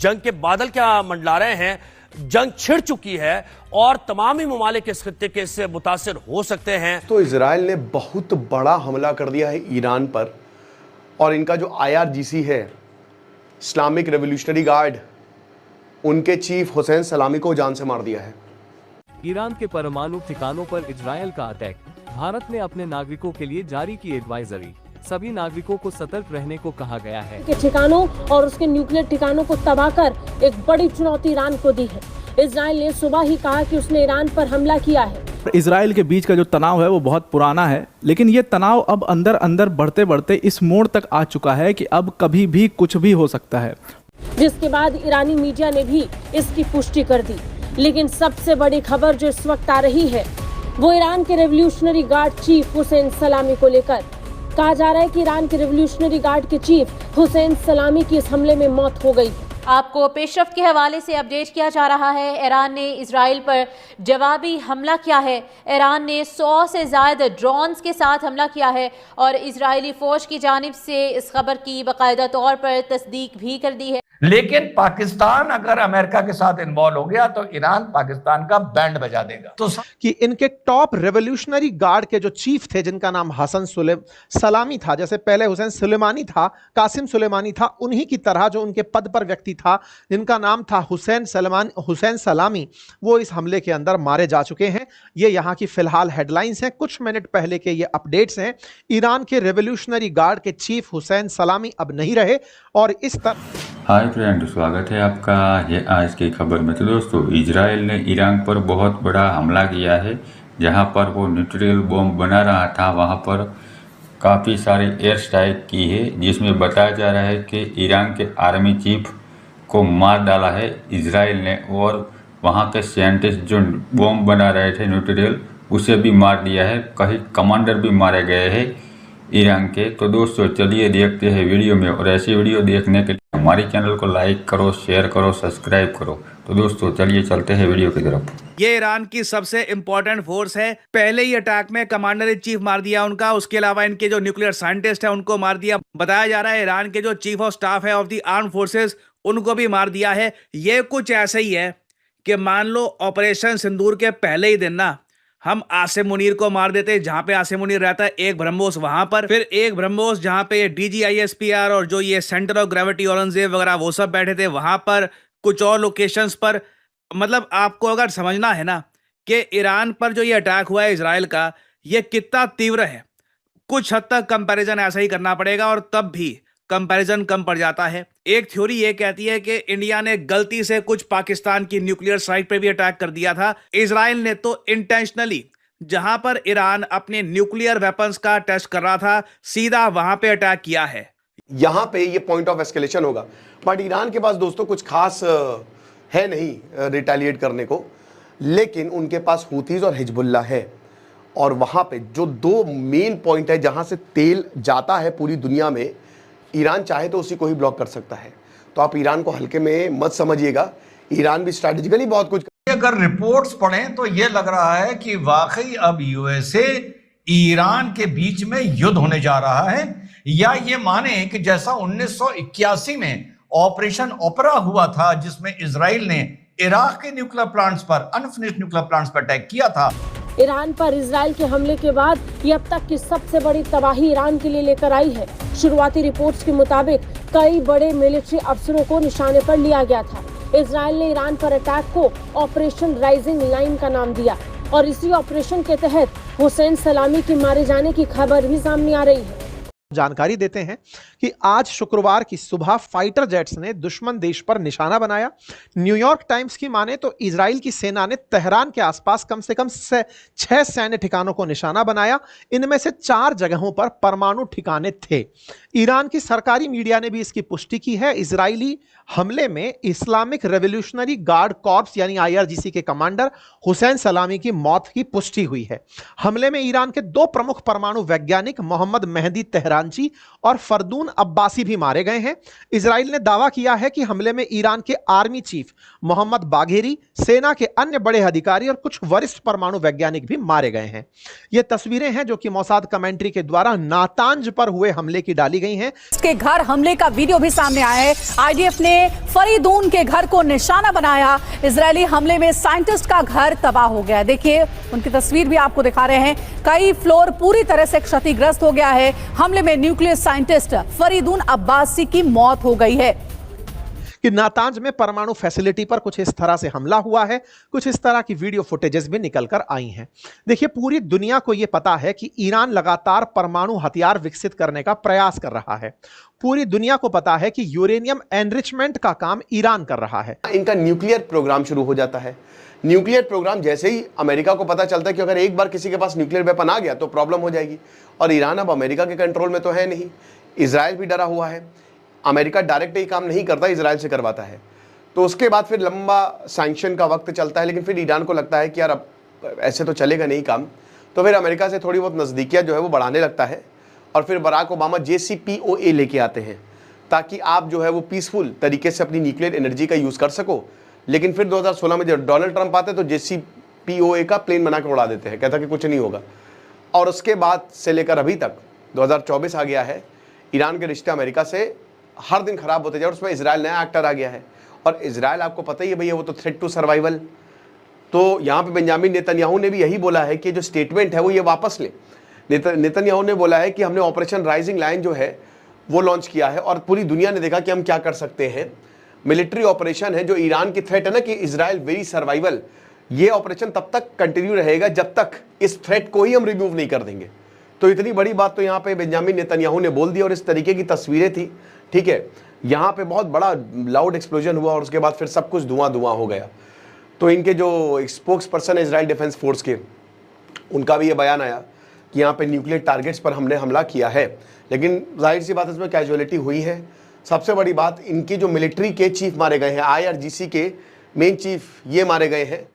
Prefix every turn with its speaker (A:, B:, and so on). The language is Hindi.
A: जंग के बादल क्या मंडला रहे हैं। जंग छिड़ चुकी है और तमाम ही ममालिक इस खित्ते के इससे मुतासिर हो सकते हैं।
B: तो इजराइल ने बहुत बड़ा हमला कर दिया है ईरान पर, और इनका जो IRGC है, इस्लामिक रेवोल्यूशनरी गार्ड, उनके चीफ हुसैन सलामी को जान से मार दिया है।
C: ईरान के परमाणु ठिकानों पर इजरायल का अटैक। भारत ने अपने नागरिकों के लिए जारी की एडवाइजरी। सभी नागरिकों को सतर्क रहने को कहा गया है।
D: के ठिकानों और उसके न्यूक्लियर ठिकानों को तबाह कर एक बड़ी चुनौती ईरान को दी है। इजराइल ने सुबह ही कहा कि उसने ईरान पर हमला किया है।
E: इजराइल के बीच का जो तनाव है वो बहुत पुराना है, लेकिन ये तनाव अब अंदर अंदर बढ़ते बढ़ते इस मोड़ तक आ चुका है कि अब कभी भी कुछ भी हो सकता है,
D: जिसके बाद ईरानी मीडिया ने भी इसकी पुष्टि कर दी। लेकिन सबसे बड़ी खबर जो इस वक्त आ रही है वो ईरान के रेवोल्यूशनरी गार्ड चीफ हुसैन सलामी को लेकर। कहा जा रहा है कि ईरान के रेवोल्यूशनरी गार्ड के चीफ हुसैन सलामी की इस हमले में मौत हो गई।
F: आपको पेशरफ्त के हवाले से अपडेट किया जा रहा है। ईरान ने इजराइल पर जवाबी हमला किया है। ईरान ने 100 से ज़्यादा ड्रोन्स के साथ हमला किया है और इजरायली फौज की जानिब से इस खबर की बाकायदा तौर पर तस्दीक भी कर दी है।
G: लेकिन पाकिस्तान अगर अमेरिका के साथ इन्वॉल्व हो गया तो ईरान पाकिस्तान का बैंड बजा देगा। तो
H: कि इनके टॉप रेवोल्यूशनरी गार्ड के जो चीफ थे, जिनका नाम हसन सलामी था, जैसे पहले हुसैन सुलेमानी था, कासिम सुलेमानी था, उन्हीं की तरह जो उनके पद पर व्यक्ति था जिनका नाम था हुसैन सलामी, वो इस हमले के अंदर मारे जा चुके हैं। ये यहाँ की फिलहाल हेडलाइंस हैं, कुछ मिनट पहले के ये अपडेट्स हैं। ईरान के रेवोल्यूशनरी गार्ड के चीफ हुसैन सलामी अब नहीं रहे और इस तरह।
I: हाय फ्रेंड, स्वागत है आपका ये आज की खबर में। तो दोस्तों, इजराइल ने ईरान पर बहुत बड़ा हमला किया है। जहां पर वो न्यूक्लियर बॉम्ब बना रहा था वहां पर काफ़ी सारे एयर स्ट्राइक की है, जिसमें बताया जा रहा है कि ईरान के आर्मी चीफ को मार डाला है इजराइल ने, और वहां के साइंटिस्ट जो बॉम्ब बना रहे थे न्यूक्लियर, उसे भी मार दिया है। कई कमांडर भी मारे गए हैं ईरान के। तो दोस्तों चलिए देखते हैं वीडियो में, और ऐसी वीडियो देखने के लिए हमारे चैनल को लाइक करो, शेयर करो, सब्सक्राइब करो। तो दोस्तों चलिए चलते हैं वीडियो की तरफ।
J: ये ईरान की सबसे इंपॉर्टेंट फोर्स है। पहले ही अटैक में कमांडर इन चीफ मार दिया उनका, उसके अलावा इनके जो न्यूक्लियर साइंटिस्ट है उनको मार दिया। बताया जा रहा है ईरान के जो चीफ ऑफ स्टाफ है ऑफ द आर्म फोर्सेस, उनको भी मार दिया है। ये कुछ ऐसे ही है कि मान लो ऑपरेशन सिंदूर के पहले ही दिन ना हम आसिम मुनीर को मार देते, जहां पे आसिम मुनीर रहता है, एक ब्रह्मोस वहां पर, फिर एक ब्रह्मोस जहां पे DGISPR और जो ये सेंटर ऑफ ग्रेविटी औरंगजेब वगैरह वो सब बैठे थे वहां पर, कुछ और लोकेशंस पर। मतलब आपको अगर समझना है ना कि ईरान पर जो ये अटैक हुआ है इजराइल का, ये कितना तीव्र है, कुछ हद तक कंपैरिजन ऐसा ही करना पड़ेगा, और तब भी कंपैरिजन कम पड़ जाता है। एक थ्योरी ये कहती है कि इंडिया ने गलती से कुछ पाकिस्तान की न्यूक्लियर साइट पे भी अटैक कर दिया था। इजराइल ने तो इंटेंशनली जहां पर ईरान अपने न्यूक्लियर वेपन्स का टेस्ट कर रहा था, सीधा वहां पे अटैक किया है।
B: यहां पे ये पॉइंट ऑफ एस्केलेशन होगा, बट ईरान के पास दोस्तों कुछ खास है नहीं रिटेलिएट करने को, लेकिन उनके पास हूथीज और हिजबुल्ला है, और वहां पे जो दो मेन पॉइंट है जहां से तेल जाता है पूरी दुनिया में, ईरान चाहे तो उसी को ही ब्लॉक कर सकता है। तो आप ईरान को हल्के में मत समझिएगा, ईरान भी स्ट्रैटेजिकली बहुत कुछ।
G: अगर रिपोर्ट्स पढ़ें तो ये लग रहा है कि वाकई अब USA ईरान के बीच में युद्ध होने जा रहा है, या ये माने कि जैसा 1981 में ऑपरेशन ओपेरा हुआ था, जिसमें इजराइल ने इराक के न्यूक्लियर प्लांट्स पर, अनफिनिश्ड न्यूक्लियर प्लांट्स पर अटैक किया था।
D: ईरान पर इजराइल के हमले के बाद ये अब तक की सबसे बड़ी तबाही ईरान के लिए लेकर आई है। शुरुआती रिपोर्ट्स के मुताबिक कई बड़े मिलिट्री अफसरों को निशाने पर लिया गया था। इजराइल ने ईरान पर अटैक को ऑपरेशन राइजिंग लाइन का नाम दिया, और इसी ऑपरेशन के तहत हुसैन सलामी के मारे जाने की खबर भी सामने आ रही है।
H: जानकारी देते हैं कि आज शुक्रवार की सुबह फाइटर जेट्स ने दुश्मन देश पर निशाना बनाया। न्यूयॉर्क टाइम्स की माने तो इजराइल की सेना ने तेहरान के आसपास कम से कम 6 सैन्य ठिकानों को निशाना बनाया। इनमें से 4 जगहों पर परमाणु ठिकाने थे। ईरान की सरकारी मीडिया ने भी इसकी पुष्टि की है। इजरायली हमले में इस्लामिक रेवोल्यूशनरी गार्ड कॉर्प्स यानी IRGC के कमांडर हुसैन सलामी की मौत की पुष्टि हुई है। हमले में ईरान के 2 प्रमुख परमाणु वैज्ञानिक मोहम्मद मेहदी तेहरानची और फरदून अब्बासी भी मारे गए हैं। इजराइल ने दावा किया है कि हमले में ईरान के आर्मी चीफ मोहम्मद बाघेरी, सेना के अन्य बड़े अधिकारी और कुछ वरिष्ठ परमाणु वैज्ञानिक भी मारे गए हैं। ये तस्वीरें हैं जो कि मोसाद कमेंट्री के द्वारा नातांज पर हुए हमले की डाली गई हैं।
K: के घर हमले का वीडियो भी सामने आया है। आईडीएफ ने फरीदून के घर को निशाना बनाया। इजरायली हमले में साइंटिस्ट का घर तबाह हो गया। देखिए, उनकी तस्वीर भी आपको दिखा रहे हैं। कई फ्लोर पूरी तरह से क्षतिग्रस्त हो गया है। हमले में न्यूक्लियर साइंटिस्ट फरीदून अब्बासी की मौत हो गई है।
H: कि नातांज में परमाणु फैसिलिटी पर कुछ इस तरह से हमला हुआ है। कुछ इस तरह की वीडियो फुटेजेस भी निकल कर आई हैं। देखिए, पूरी दुनिया को यह पता है कि ईरान लगातार परमाणु हथियार विकसित करने का प्रयास कर रहा है। पूरी दुनिया को पता है कि यूरेनियम एनरिचमेंट का काम ईरान कर रहा है।
B: इनका न्यूक्लियर प्रोग्राम शुरू हो जाता है। न्यूक्लियर प्रोग्राम जैसे ही अमेरिका को पता चलता है कि अगर एक बार किसी के पास न्यूक्लियर वेपन आ गया तो प्रॉब्लम हो जाएगी। और ईरान अब अमेरिका के कंट्रोल में तो है नहीं, इजराइल भी डरा हुआ है। अमेरिका डायरेक्ट ये काम नहीं करता, इजराइल से करवाता है। तो उसके बाद फिर लंबा सैंक्शन का वक्त चलता है। लेकिन फिर ईरान को लगता है कि यार अब ऐसे तो चलेगा नहीं काम, तो फिर अमेरिका से थोड़ी बहुत नज़दीकियाँ जो है वो बढ़ाने लगता है। और फिर बराक ओबामा JCPOA लेके आते हैं ताकि आप जो है वो पीसफुल तरीके से अपनी न्यूक्लियर एनर्जी का यूज़ कर सको। लेकिन फिर 2016 में जब डोनाल्ड ट्रंप आते तो JCPOA का प्लेन बना के उड़ा देते हैं, कहता कि कुछ नहीं होगा। और उसके बाद से लेकर अभी तक 2024 आ गया है, ईरान के रिश्ते अमेरिका से हर दिन खराब होते जाए। और उसमें इजराइल नया एक्टर आ गया है। और इजराइल आपको पता ही है भैया, वो तो थ्रेट टू सर्वाइवल। तो यहाँ पे बेंजामिन नेतन्याहू ने भी यही बोला है कि जो स्टेटमेंट है वो ये वापस ले। नेतन्याहू ने बोला है कि हमने ऑपरेशन राइजिंग लाइन जो है वो लॉन्च किया है और पूरी दुनिया ने देखा कि हम क्या कर सकते हैं। मिलिट्री ऑपरेशन है जो ईरान की थ्रेट है ना कि इजराइल वेरी सर्वाइवल, ये ऑपरेशन तब तक कंटिन्यू रहेगा जब तक इस थ्रेट को ही हम रिमूव नहीं कर देंगे। तो इतनी बड़ी बात तो यहाँ पे बेंजामिन नेतन्याहू ने बोल दी। और इस तरीके की तस्वीरें थी, ठीक है, यहाँ पे बहुत बड़ा लाउड एक्सप्लोजन हुआ और उसके बाद फिर सब कुछ धुआं धुआं हो गया। तो इनके जो स्पोक्स पर्सन है इजराइल डिफेंस फोर्स के, उनका भी ये बयान आया कि यहाँ पे न्यूक्लियर टारगेट्स पर हमने हमला किया है। लेकिन जाहिर सी बात है इसमें कैजुअलिटी हुई है। सबसे बड़ी बात, इनकी जो मिलिट्री के चीफ मारे गए हैं, IRGC के मेन चीफ ये मारे गए हैं।